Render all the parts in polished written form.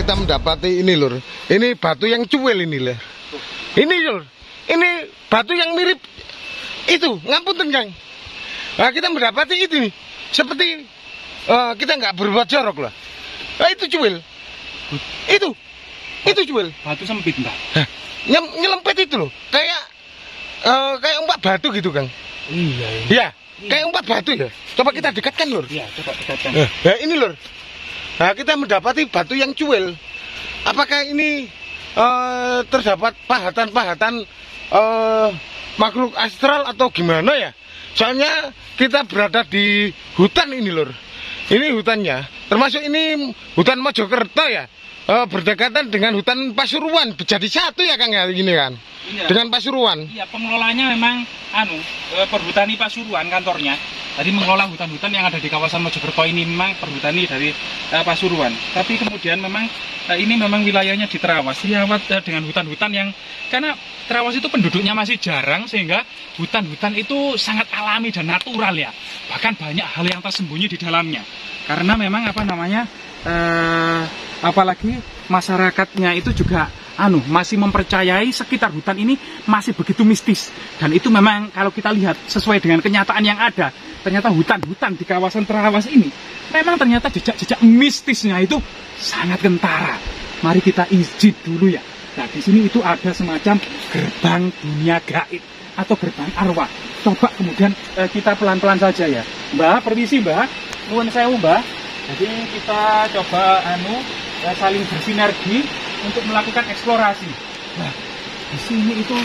kita mendapati ini lur. Ini batu yang cuil ini lur. Ini lur. Ini batu yang mirip itu. Ngapunten Kang. Nah, kita mendapati itu nih. Seperti kita nggak berbuat jorok lah. Nah, itu cuil. Itu cuil. Batu sempit Mbak. Nyelempet itu loh. Kayak umpat batu gitu Kang. Iya. Ya, kayak umpat batu ya. Coba kita dekatkan lur. Iya, coba dekatkan. Nah, ini lur. Nah, kita mendapati batu yang cuil. Apakah ini terdapat pahatan-pahatan makhluk astral atau gimana ya? Soalnya kita berada di hutan ini lur. Ini hutannya. Termasuk ini hutan Mojokerto ya. Berdekatan dengan hutan Pasuruan. Jadi satu ya Kang ya ini kan. Iya. Dengan Pasuruan. Iya, pengelolanya memang Perhutani Pasuruan kantornya. Tadi mengelola hutan-hutan yang ada di kawasan Mojokerto ini memang perhutani dari Pasuruan. Tapi kemudian memang ini memang wilayahnya di Trawas. Dirawat dengan hutan-hutan yang karena Trawas itu penduduknya masih jarang sehingga hutan-hutan itu sangat alami dan natural ya. Bahkan banyak hal yang tersembunyi di dalamnya. Karena memang apalagi masyarakatnya itu juga masih mempercayai sekitar hutan ini masih begitu mistis. Dan itu memang kalau kita lihat sesuai dengan kenyataan yang ada, ternyata hutan-hutan di kawasan Trawas ini memang ternyata jejak-jejak mistisnya itu sangat kentara. Mari kita izin dulu ya. Nah, di sini itu ada semacam gerbang dunia gaib atau gerbang arwah. Coba kemudian kita pelan-pelan saja ya. Mbak, permisi Mbak. Nuwun sewu Mbak. Jadi kita coba saling bersinergi untuk melakukan eksplorasi. Nah, di sini itu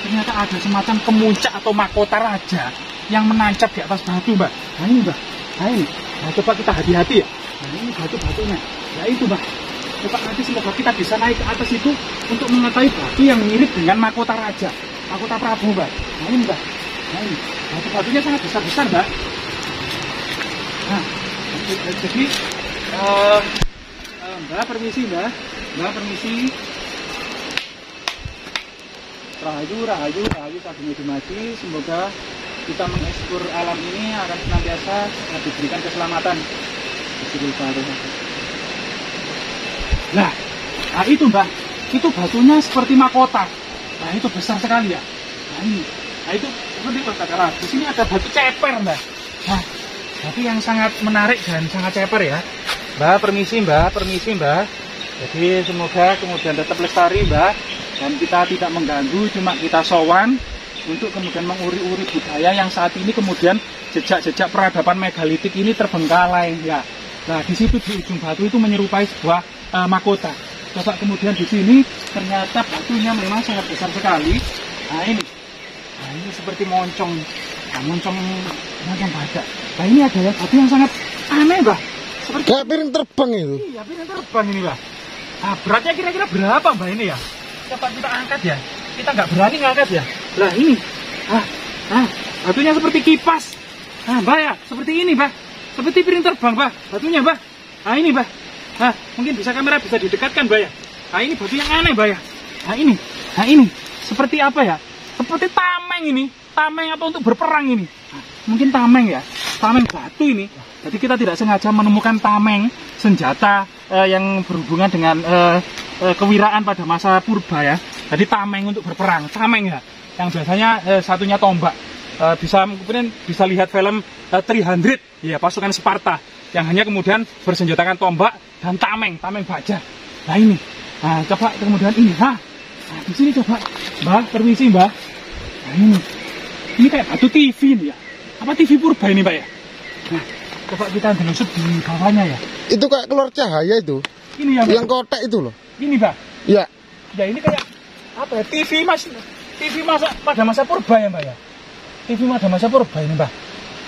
ternyata ada semacam kemuncak atau mahkota raja yang menancap di atas batu, Mbak. Nah ini, Mbak. Nah ini. Nah, coba kita hati-hati ya. Nah ini batu-batunya. Nah itu, Mbak. Coba nanti semoga kita bisa naik ke atas itu untuk mengetahui batu yang mirip dengan mahkota raja, mahkota Prabu, Mbak. Nah ini, Mbak. Nah ini. Batu-batunya sangat besar-besar, Mbak. Nah, jadi Mbak, permisi Mbak. Mbak, permisi. Rahayu Sagung Dumadi. Semoga kita mengeksplor alam ini akan senantiasa diberikan keselamatan. Nah, itu Mbak. Itu batunya seperti mahkota. Nah, itu besar sekali ya. Nah, ini. Nah, itu seperti katakanlah. Di sini ada batu ceper, Mbak. Nah, batu yang sangat menarik dan sangat ceper ya. Mbak, permisi Mbak. Jadi semoga kemudian tetap lestari Mbak. Dan kita tidak mengganggu, cuma kita sowan untuk kemudian menguri-uri budaya yang saat ini kemudian jejak-jejak peradaban megalitik ini terbengkalai ya. Nah, di situ di ujung batu itu menyerupai sebuah mahkota. Coba kemudian di sini ternyata batunya memang sangat besar sekali. Nah, ini seperti moncong. Nah, moncong badak. Nah, ini adalah batu yang sangat aneh, Mbak. Seperti kayak piring terbang itu. Iya, piring terbang ini, Mbak. Nah, beratnya kira-kira berapa, Mbak, ini ya? Coba kita angkat ya. Kita nggak berani ngangkat ya. Nah, ini. Batunya seperti kipas. Nah, Mbak ya, seperti ini, Mbak. Seperti piring terbang, Mbak. Batunya, Mbak. Nah, ini, Mbak. Nah, mungkin kamera bisa didekatkan, Mbak ya. Nah, ini batu yang aneh, Mbak ya. Nah, ini. Seperti apa ya? Seperti tameng ini. Tameng apa untuk berperang ini? Nah, mungkin tameng ya. Tameng batu ini. Jadi kita tidak sengaja menemukan tameng senjata yang berhubungan dengan kewiraan pada masa purba ya. Jadi tameng untuk berperang, tameng ya. Yang biasanya satunya tombak. Kemudian bisa lihat film 300 ya, pasukan Sparta yang hanya kemudian bersenjatakan tombak dan tameng baja. Nah ini. Nah, coba kemudian ini. Nah, di sini coba. Mbak, permisi, Mbak. Nah, ini. Ini kayak batu TV ini ya. Apa TV purba ini, Mbak ya? Nah, coba kita telusur di bawahnya ya. Itu kayak keluar cahaya itu. Ini ya, Mbak. Yang kotak itu loh. Ini, Mbak. Iya. Ya, ini kayak apa ya? TV pada masa purba ya, Mbak ya. TV pada masa purba ini, Mbak.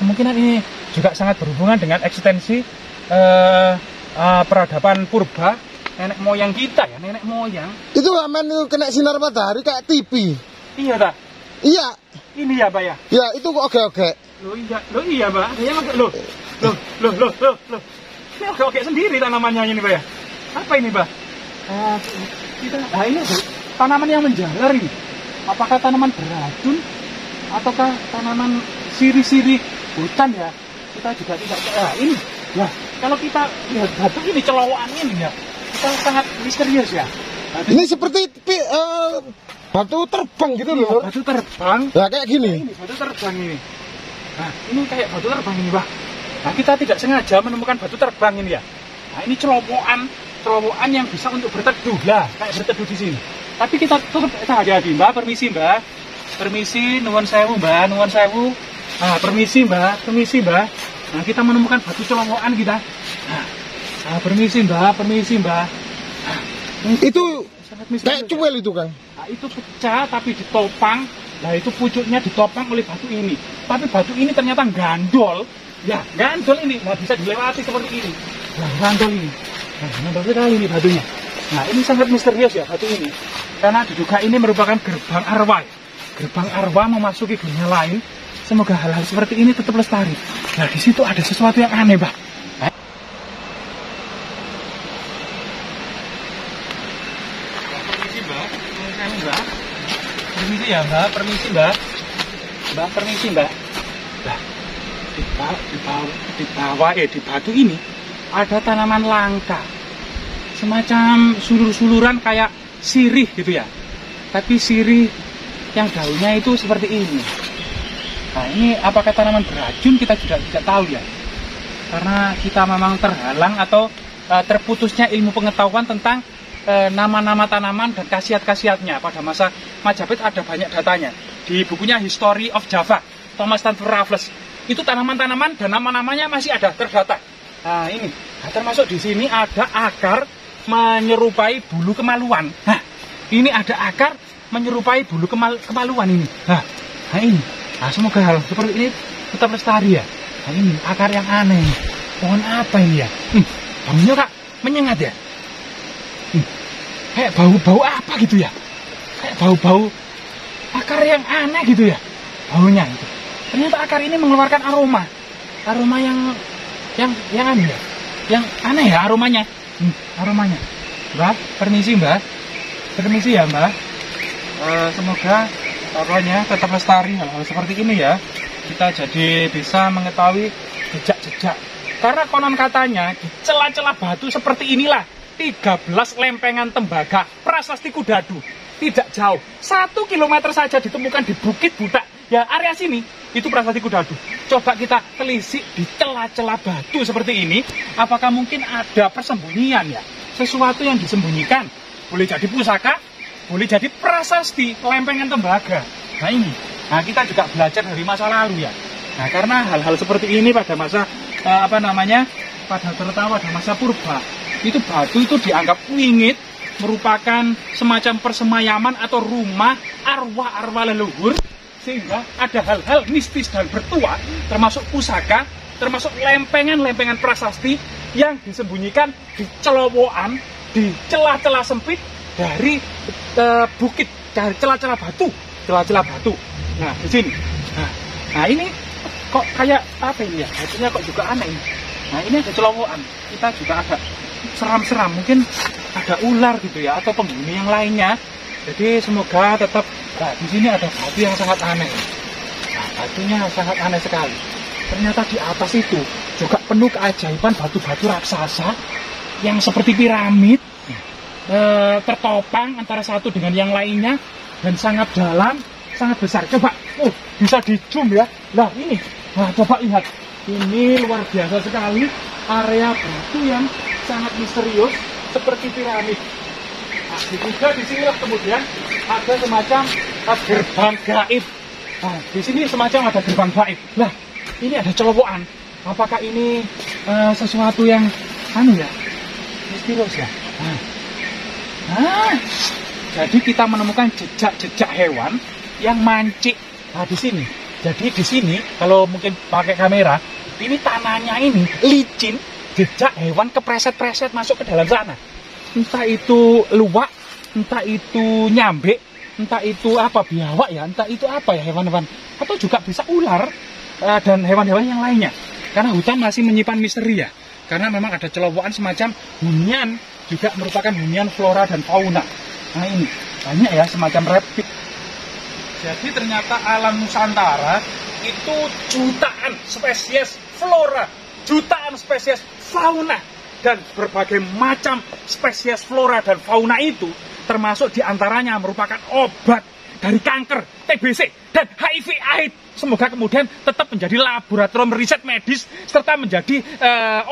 Kemungkinan ini juga sangat berhubungan dengan ekstensi peradaban purba nenek moyang kita ya, nenek moyang. Itu aman itu kena sinar matahari kayak TV. Iya, tak? Iya. Ini ya, Mbak ya. Ya, itu oke. Loh iya, Mbak. Ini loh. Ini oke sendiri tanamannya ini, Mbak ya. Apa ini, Mbak? Ini tanaman yang menjalar ini. Apakah tanaman beracun ataukah tanaman siri-siri hutan ya? Kita juga tidak. Ini ya, kalau kita lihat batu ini celowokan ini ya. kita sangat misterius ya. Ini seperti batu terbang gitu loh. Batu terbang. Nah, kayak gini. Ini batu terbang ini. Nah, ini kayak batu terbang ini, Pak. Nah, kita tidak sengaja menemukan batu terbang ini ya. Nah, ini celowokan yang bisa untuk berteduh lah, kayak berteduh di sini. Tapi kita tetap hati-hati, Mbak. Permisi, Mbak. Permisi, nuwun sewu, Mbak. Nuwun sewu. Nah, permisi, Mbak. Permisi, Mbak. Nah, kita menemukan batu celowokan kita. Nah, permisi, Mbak. Permisi, Mbak. Nah, Itu sangat kayak cuel itu, Kang. Nah, itu pecah tapi ditopang. Nah, itu pucuknya ditopang oleh batu ini. Tapi batu ini ternyata gandol. Ya, gandol ini nggak bisa dilewati seperti ini. Nah, gandol ini. Nah, gandol sekali ini batunya. Nah, ini sangat misterius ya batu ini. Karena diduga ini merupakan gerbang arwah. Gerbang arwah memasuki dunia lain. Semoga hal-hal seperti ini tetap lestari. Nah, di situ ada sesuatu yang aneh, Pak. Permisi, Mbak. Mbak. Permisi ya, Mbak. Permisi, Mbak. Mbak, permisi, Mbak. Nah, di bawah di batu ini ada tanaman langka. Semacam sulur-suluran kayak sirih gitu ya. Tapi sirih yang daunnya itu seperti ini. Nah, ini apakah tanaman beracun kita juga tidak tahu ya. Karena kita memang terhalang atau terputusnya ilmu pengetahuan tentang nama-nama tanaman dan khasiat-khasiatnya. Pada masa Majapahit ada banyak datanya. Di bukunya History of Java, Thomas Stamford Raffles, itu tanaman-tanaman dan nama-namanya masih ada terdata. Nah, ini. Nah, termasuk di sini ada akar menyerupai bulu kemaluan. Nah, ini ada akar menyerupai bulu kemaluan ini. Nah, ini. Nah, semoga hal seperti ini tetap lestari ya. Nah, ini akar yang aneh. Pohon apa ini ya? Baunya Kak menyengat ya. Kayak bau-bau apa gitu ya? Kayak bau-bau akar yang aneh gitu ya. Baunya itu. Ternyata akar ini mengeluarkan aroma yang aneh ya. Yang aneh ya aromanya. Aromanya. Mbak, permisi Mbak. Permisi ya Mbak. Semoga aromanya tetap lestari hal-hal seperti ini ya. Kita jadi bisa mengetahui jejak-jejak. Karena konon katanya di celah-celah batu seperti inilah 13 lempengan tembaga prasasti Kudadu. Tidak jauh, 1 kilometer saja ditemukan di Bukit Budak. Ya, area sini itu prasasti Kudadu. Coba kita telisik di celah-celah batu seperti ini. Apakah mungkin ada persembunyian ya? Sesuatu yang disembunyikan. Boleh jadi pusaka, boleh jadi prasasti lempengan tembaga. Nah ini, nah kita juga belajar dari masa lalu ya. Nah karena hal-hal seperti ini pada masa terutama pada masa purba, itu batu itu dianggap wingit, merupakan semacam persemayaman atau rumah arwah-arwah leluhur, sehingga ada hal-hal mistis dan bertuah, termasuk pusaka, termasuk lempengan-lempengan prasasti yang disembunyikan di celowokan, di celah-celah sempit dari bukit, dari celah-celah batu. Nah di sini, nah ini kok kayak apa ini ya? Batunya kok juga aneh ini. Nah ini ada celowokan, kita juga agak seram-seram, mungkin ada ular gitu ya, atau penghuni yang lainnya. Jadi semoga tetap. Nah di sini ada batu yang sangat aneh. Nah batunya sangat aneh sekali. Ternyata di atas itu juga penuh keajaiban batu-batu raksasa yang seperti piramid, tertopang antara satu dengan yang lainnya dan sangat dalam, sangat besar. Coba, bisa di zoom ya. Nah ini, nah coba lihat. Ini luar biasa sekali, area batu yang sangat misterius seperti piramid. Nah, juga di sini kemudian ada semacam gerbang gaib. Nah, di sini semacam ada gerbang gaib. Nah, ini ada celowokan. Apakah ini sesuatu yang misterius ya? Nah, jadi kita menemukan jejak-jejak hewan yang mancik. Nah, di sini. Jadi di sini kalau mungkin pakai kamera, ini tanahnya ini licin, jejak hewan kepreset-preset masuk ke dalam sana. Entah itu luwak, entah itu nyambe, entah itu apa biawak ya, entah itu apa ya hewan-hewan, atau juga bisa ular dan hewan-hewan yang lainnya. Karena hutan masih menyimpan misteri ya. Karena memang ada celowokan semacam hunian, juga merupakan hunian flora dan fauna. Nah ini banyak ya semacam reptil. Jadi ternyata alam Nusantara itu jutaan spesies flora, jutaan spesies fauna dan berbagai macam spesies flora dan fauna itu, termasuk diantaranya merupakan obat dari kanker, TBC, dan HIV/AIDS. Semoga kemudian tetap menjadi laboratorium riset medis serta menjadi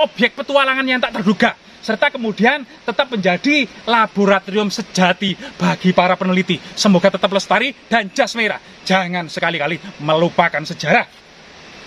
objek petualangan yang tak terduga, serta kemudian tetap menjadi laboratorium sejati bagi para peneliti. Semoga tetap lestari dan jas merah. Jangan sekali-kali melupakan sejarah.